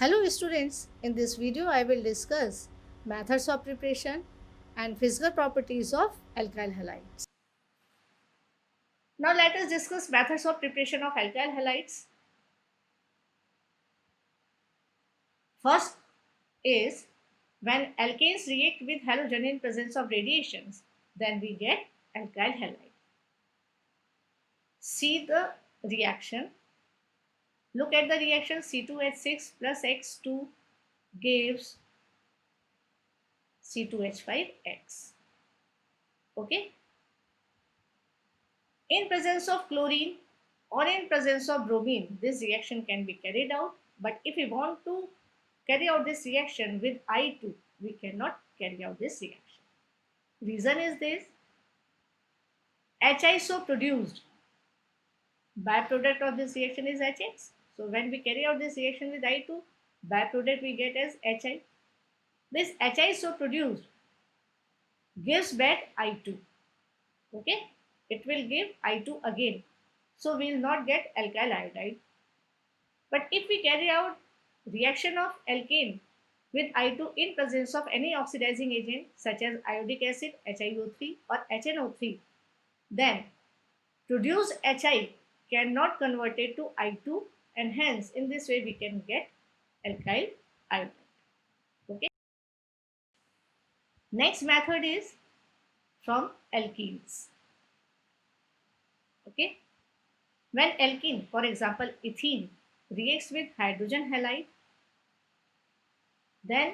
Hello students, in this video I will discuss methods of preparation and physical properties of alkyl halides. Now let us discuss methods of preparation of alkyl halides. First is when alkanes react with halogen in presence of radiations, then we get alkyl halide. See the reaction. Look at the reaction. C2H6 plus X2 gives C2H5X. Okay. In presence of chlorine or in presence of bromine, this reaction can be carried out. But if we want to carry out this reaction with I2, we cannot carry out this reaction. Reason is this: HISO produced, byproduct of this reaction is HX. So when we carry out this reaction with I2, byproduct we get as HI. This HISO produced gives back I2. Okay, it will give I2 again. So we will not get alkyl iodide. But if we carry out reaction of alkane with I2 in presence of any oxidizing agent such as iodic acid HiO3 or HNO3, then produced Hi cannot convert it to I2, and hence in this way we can get alkyl iodide. Okay. Next method is from alkenes. Okay. When alkene, for example ethene, reacts with hydrogen halide, then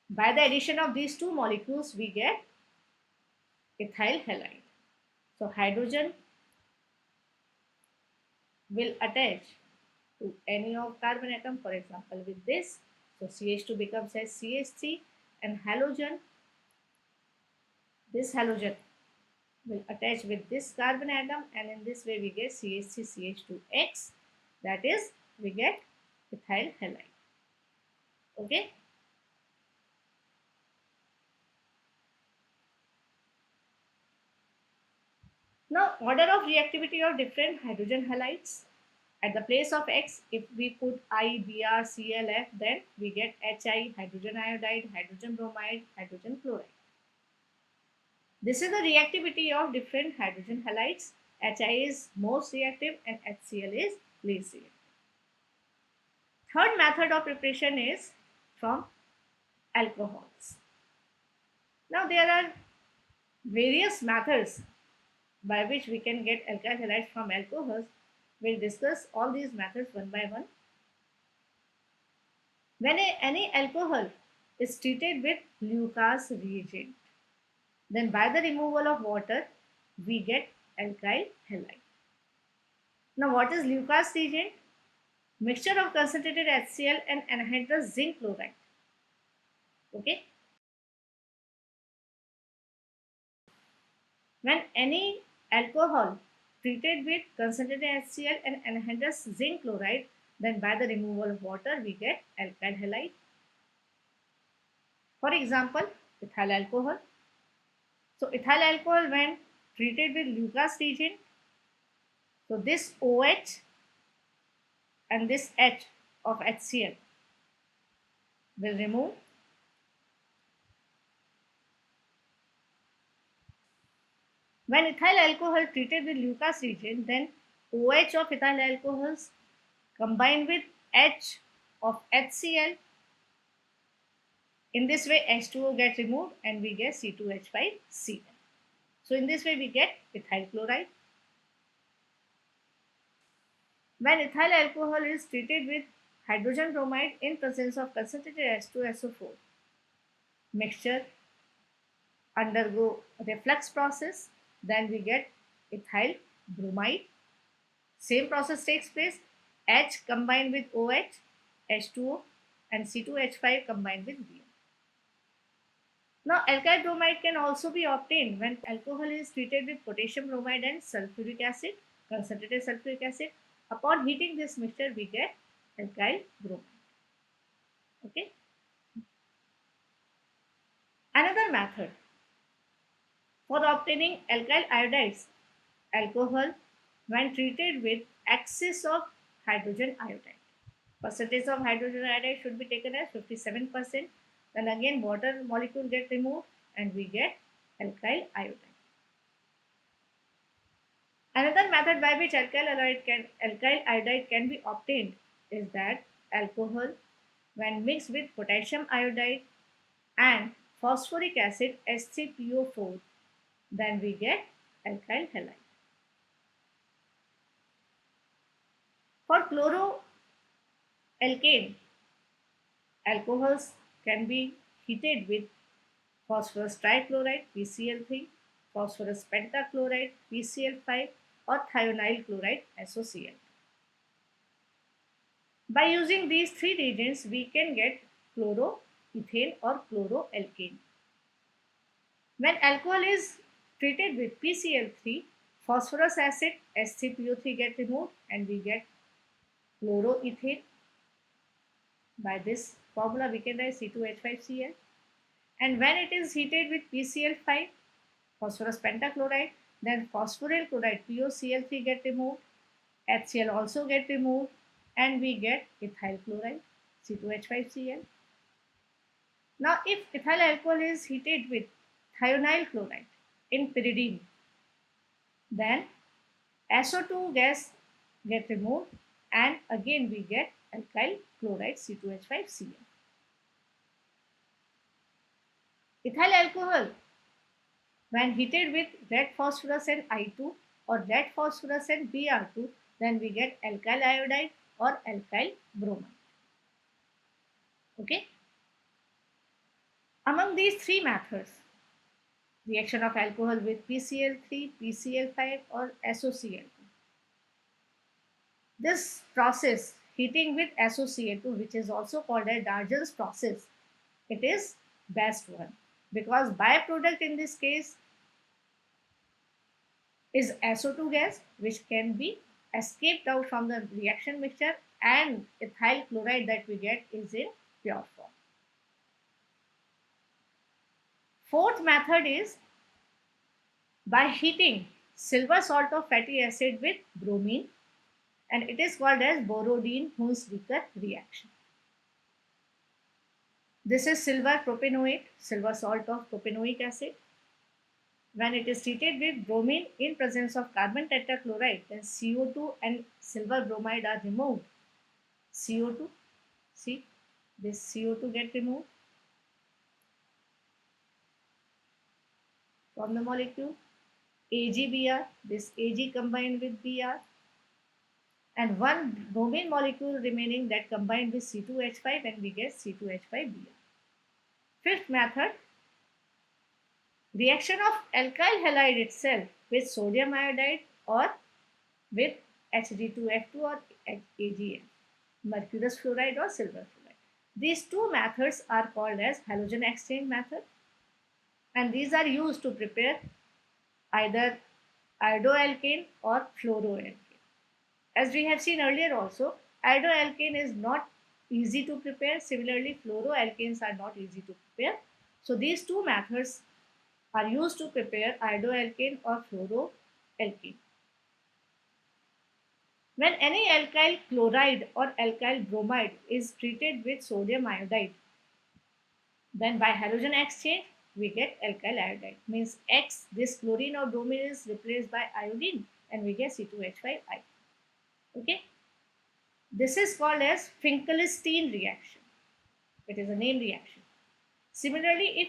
by the addition of these two molecules we get ethyl halide. So hydrogen will attach to any of carbon atom, for example with this. So CH2 becomes as CH3, and halogen, this halogen will attach with this carbon atom, and in this way we get CH3 CH2X, that is we get ethyl halide. Okay. Now order of reactivity of different hydrogen halides. At the place of X, if we put I, Br, Cl, F, then we get Hi, hydrogen iodide, hydrogen bromide, hydrogen chloride. This is the reactivity of different hydrogen halides. Hi is most reactive and HCl is least reactive. Third method of preparation is from alcohols. Now there are various methods by which we can get alkyl halides from alcohols. We'll discuss all these methods one by one. When any alcohol is treated with Lucas reagent, then by the removal of water, we get alkyl halide. Now, what is Lucas reagent? Mixture of concentrated HCl and anhydrous zinc chloride. Okay. When any alcohol treated with concentrated HCl and anhydrous zinc chloride, then by the removal of water, we get alkyl halide. For example, ethyl alcohol. So ethyl alcohol when treated with Lucas reagent, so this OH and this H of HCl will remove. When ethyl alcohol treated with Lucas reagent, then OH of ethyl alcohols combined with H of HCl. In this way, H2O gets removed and we get C2H5Cl. So in this way, we get ethyl chloride. When ethyl alcohol is treated with hydrogen bromide in presence of concentrated H2SO4, mixture undergo reflux process, then we get ethyl bromide. Same process takes place. H combined with OH, H2O, and C2H5 combined with Br. Now, alkyl bromide can also be obtained when alcohol is treated with potassium bromide and sulfuric acid, concentrated sulfuric acid. Upon heating this mixture, we get alkyl bromide. Okay. Another method for obtaining alkyl iodides, alcohol when treated with excess of hydrogen iodide. Percentage of hydrogen iodide should be taken as 57%. Then again water molecule get removed and we get alkyl iodide. Another method by which alkyl iodide can be obtained is that alcohol, when mixed with potassium iodide and phosphoric acid HCPO4, then we get alkyl halide. For chloroalkane, alcohols can be heated with phosphorus trichloride PCl3, phosphorus pentachloride PCl5, or thionyl chloride SOCl. By using these three reagents, we can get chloroethane or chloroalkane. When alcohol is treated with PCl3, phosphorus acid HCPO3 get removed and we get chloroethane. By this formula, we can write C2H5Cl. And when it is heated with PCl5, phosphorus pentachloride, then phosphoryl chloride POCl3 get removed, HCl also get removed, and we get ethyl chloride C2H5Cl. Now, if ethyl alcohol is heated with thionyl chloride in pyridine, then SO2 gas get removed and again we get alkyl chloride C2H5Cl. Ethyl alcohol, when heated with red phosphorus and I2 or red phosphorus and Br2, then we get alkyl iodide or alkyl bromide. Okay. Among these three methods, reaction of alcohol with PCl3, PCl5 or SOCl2. This process, heating with SOCl2, which is also called a Darjan's process, it is best one because byproduct in this case is SO2 gas, which can be escaped out from the reaction mixture, and ethyl chloride that we get is in pure form. Fourth method is by heating silver salt of fatty acid with bromine, and it is called as Borodin-Hunsdiecker reaction. This is silver propanoate, silver salt of propanoic acid. When it is treated with bromine in presence of carbon tetrachloride, then CO2 and silver bromide are removed. CO2, see, this CO2 get removed from the molecule. AgBr, this Ag combined with Br, and one bromine molecule remaining that combined with C2H5 and we get C2H5Br. Fifth method, reaction of alkyl halide itself with sodium iodide or with Hg2F2 or AgF, mercurous fluoride or silver fluoride. These two methods are called as halogen exchange method, and these are used to prepare either iodoalkane or fluoroalkane. As we have seen earlier also, iodoalkane is not easy to prepare. Similarly, fluoroalkanes are not easy to prepare. So these two methods are used to prepare iodoalkane or fluoroalkane. When any alkyl chloride or alkyl bromide is treated with sodium iodide, then by halogen exchange we get alkyl iodide. Means X, this chlorine or bromine is replaced by iodine and we get C2H5I. Okay. This is called as Finkelstein reaction. It is a name reaction. Similarly,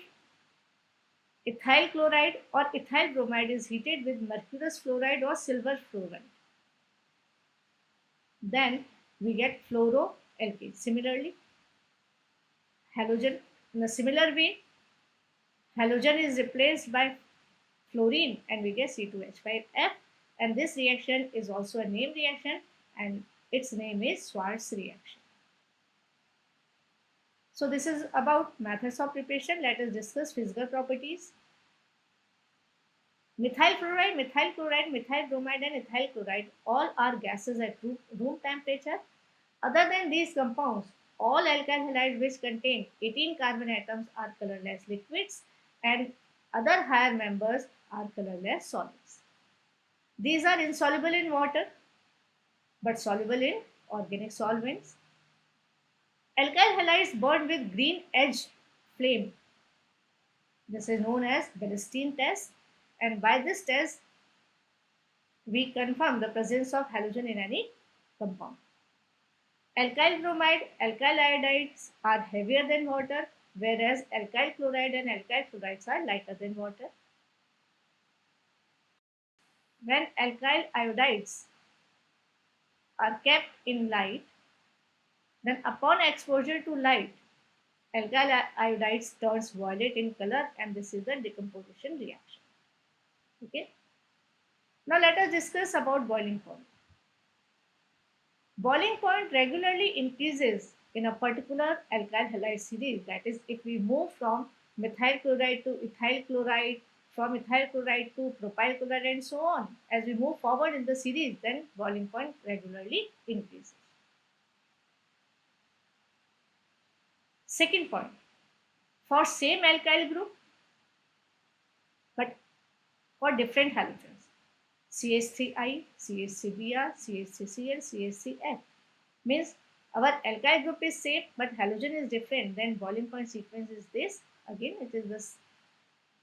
if ethyl chloride or ethyl bromide is heated with mercurous fluoride or silver fluoride, then we get fluoroalkane. Similarly, halogen, in a similar way, halogen is replaced by fluorine and we get C2H5F, and this reaction is also a name reaction and its name is Schwarz reaction. So this is about methods of preparation. Let us discuss physical properties. Methyl fluoride, methyl chloride, methyl bromide and ethyl chloride all are gases at room temperature. Other than these compounds, all alkyl halides which contain 18 carbon atoms are colorless liquids and other higher members are colorless solids. These are insoluble in water but soluble in organic solvents. Alkyl halides burn with green edge flame. This is known as Bilstein test, and by this test we confirm the presence of halogen in any compound. Alkyl bromide, alkyl iodides are heavier than water, whereas alkyl chloride and alkyl fluorides are lighter than water. When alkyl iodides are kept in light, then upon exposure to light, alkyl iodides turns violet in color, and this is the decomposition reaction. Okay. Now let us discuss about boiling point. Boiling point regularly increases in a particular alkyl halide series. That is, if we move from methyl chloride to ethyl chloride, from ethyl chloride to propyl chloride, and so on, as we move forward in the series, then boiling point regularly increases. Second point, for same alkyl group, but for different halogens, CH3I, CH3Br, CH3Cl, CH3F, means our alkyl group is same but halogen is different, then boiling point sequence is this. Again, it is this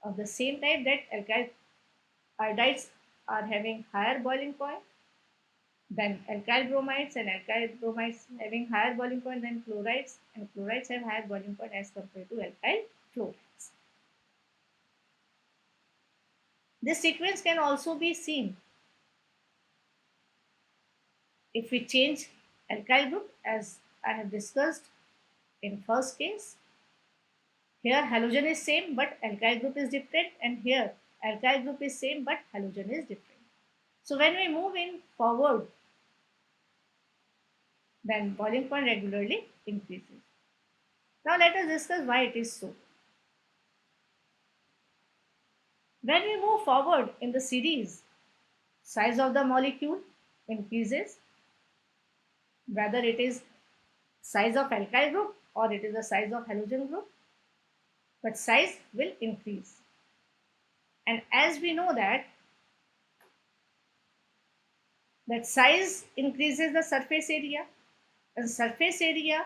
of the same type, that alkyl iodides are having higher boiling point than alkyl bromides, and alkyl bromides having higher boiling point than chlorides, and chlorides have higher boiling point as compared to alkyl fluorides. This sequence can also be seen if we change alkyl group, as I have discussed in first case. Here halogen is same but alkyl group is different, and here alkyl group is same but halogen is different. So when we move in forward, then boiling point regularly increases. Now let us discuss why it is so. When we move forward in the series, size of the molecule increases, whether it is size of alkyl group or it is the size of halogen group, but size will increase. And as we know that size increases the surface area, and surface area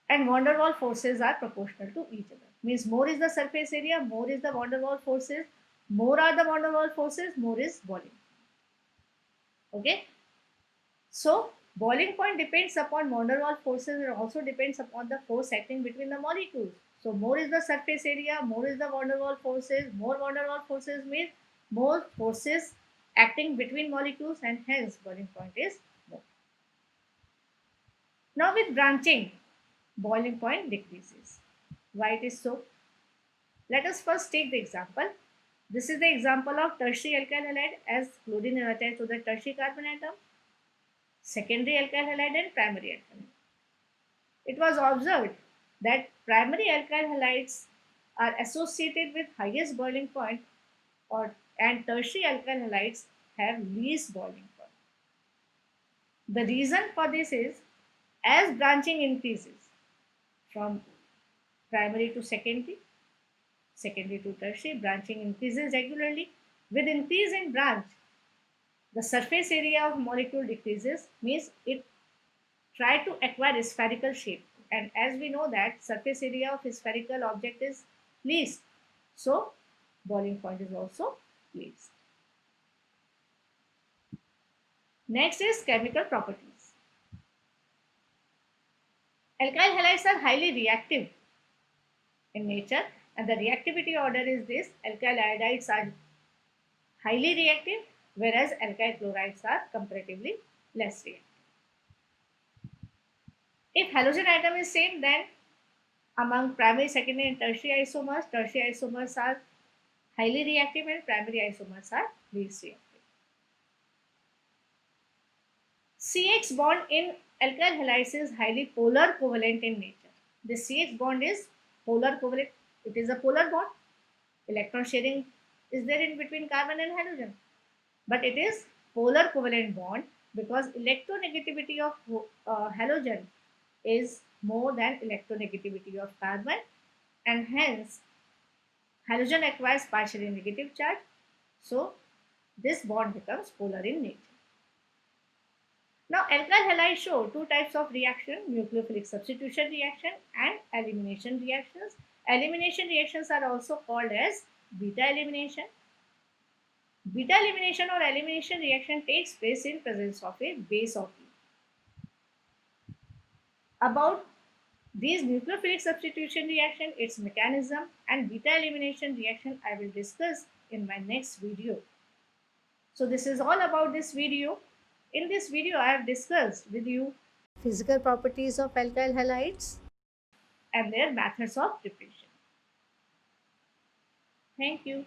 and van der Waals forces are proportional to each other. Means more is the surface area, more is the van der Waals forces, more are the van der Waals forces, more is volume. Okay. So boiling point depends upon van der Waals forces and also depends upon the force acting between the molecules. So more is the surface area, more is the van der Waals forces, more van der Waals forces means more forces acting between molecules, and hence boiling point is more. Now with branching, boiling point decreases. Why it is so? Let us first take the example. This is the example of tertiary alkyl halide, as chlorine is attached to the tertiary carbon atom, secondary alkyl halide and primary alkyl halide. It was observed that primary alkyl halides are associated with highest boiling point, or and tertiary alkyl halides have least boiling point. The reason for this is, as branching increases from primary to secondary, secondary to tertiary, branching increases regularly. With increase in branch, the surface area of molecule decreases, means it try to acquire a spherical shape. And as we know that surface area of a spherical object is least, so boiling point is also least. Next is chemical properties. Alkyl halides are highly reactive in nature, and the reactivity order is this: alkyl iodides are highly reactive, whereas alkyl chlorides are comparatively less reactive. If halogen atom is same, then among primary, secondary, and tertiary isomers are highly reactive and primary isomers are least reactive. CH bond in alkyl halides is highly polar covalent in nature. The CH bond is polar covalent. It is a polar bond. Electron sharing is there in between carbon and halogen, but it is polar covalent bond because electronegativity of halogen is more than electronegativity of carbon, and hence halogen acquires partially negative charge. So this bond becomes polar in nature. Now, alkyl halides show two types of reaction: nucleophilic substitution reaction and elimination reactions. Elimination reactions are also called as beta elimination. Beta elimination or elimination reaction takes place in presence of a base of E. About these nucleophilic substitution reaction, its mechanism, and beta elimination reaction I will discuss in my next video. So this is all about this video. In this video, I have discussed with you physical properties of alkyl halides and their methods of preparation. Thank you.